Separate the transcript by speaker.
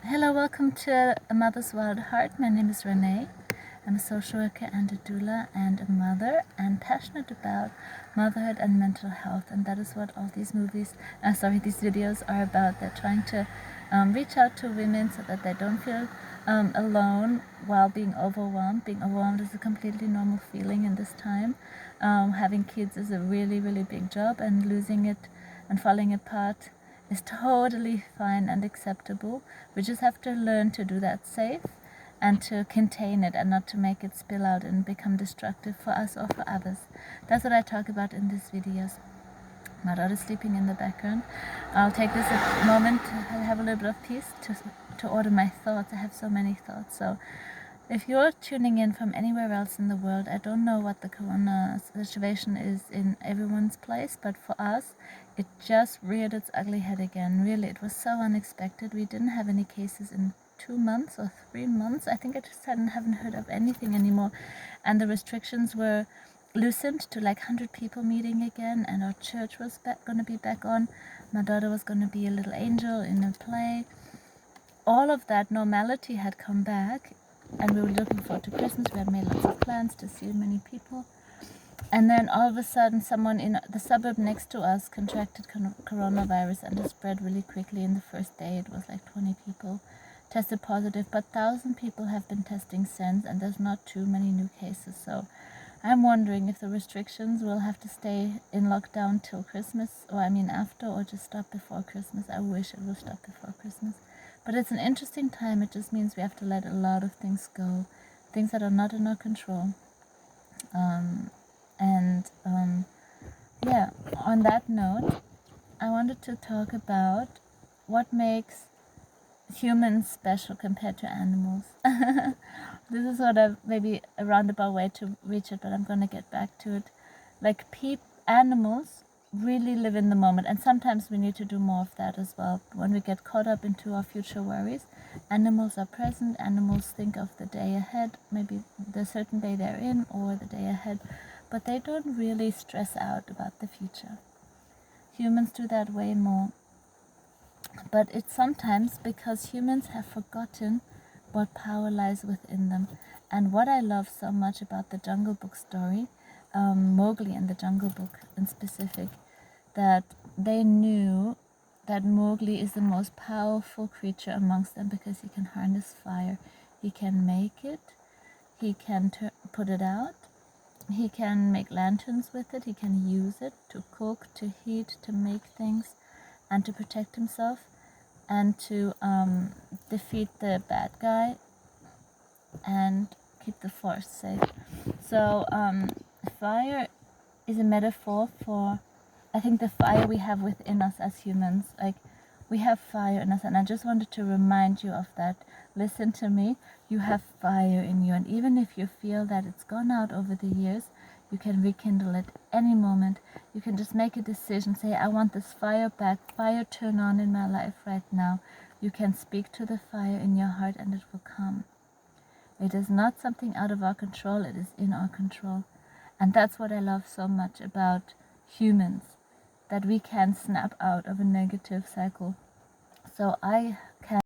Speaker 1: Hello, welcome to A Mother's Wild Heart. My name is Renee. I'm a social worker and a doula and a mother and passionate about motherhood and mental health. And that is what all these these videos are about. They're trying to reach out to women so that they don't feel alone while being overwhelmed. Being overwhelmed is a completely normal feeling in this time. Having kids is a really, really big job, and losing it and falling apart is totally fine and acceptable. We just have to learn to do that safe and to contain it and not to make it spill out and become destructive for us or for others. That's what I talk about in these videos. My daughter's sleeping in the background. I'll take this a moment to have a little bit of peace to order my thoughts. I have so many thoughts. So if you're tuning in from anywhere else in the world, I don't know what the corona situation is in everyone's place, but for us, it just reared its ugly head again. Really, it was so unexpected. We didn't have any cases in 2 months or 3 months. I think I just haven't heard of anything anymore. And the restrictions were loosened to like 100 people meeting again, and our church was going to be back on. My daughter was going to be a little angel in a play. All of that normality had come back, and we were looking forward to Christmas. We had made lots of plans to see many people. And then all of a sudden, someone in the suburb next to us contracted coronavirus, and it spread really quickly. In the first day, it was like 20 people tested positive, but 1,000 people have been testing since, and there's not too many new cases. So I'm wondering if the restrictions will have to stay in lockdown till Christmas, or after, or just stop before Christmas. I wish it will stop before Christmas. But it's an interesting time. It just means we have to let a lot of things go, things that are not in our control. Yeah, on that note, I wanted to talk about what makes humans special compared to animals. This is sort of maybe a roundabout way to reach it, but I'm going to get back to it. Like animals really live in the moment, and sometimes we need to do more of that as well. When we get caught up into our future worries, animals are present. Animals think of the day ahead, maybe the certain day they're in or the day ahead, but they don't really stress out about the future. Humans do that way more. But it's sometimes because humans have forgotten what power lies within them. And what I love so much about the Jungle Book story, Mowgli and the Jungle Book in specific, that they knew that Mowgli is the most powerful creature amongst them because he can harness fire. He can make it, he can put it out, he can make lanterns with it, he can use it to cook, to heat, to make things, and to protect himself, and to defeat the bad guy and keep the forest safe. So fire is a metaphor for, I think, the fire we have within us as humans. Like, we have fire in us, and I just wanted to remind you of that. Listen to me. You have fire in you, and even if you feel that it's gone out over the years, you can rekindle it any moment. You can just make a decision, say, I want this fire back, fire turn on in my life right now. You can speak to the fire in your heart, and it will come. It is not something out of our control, it is in our control. And that's what I love so much about humans, that we can snap out of a negative cycle. So I can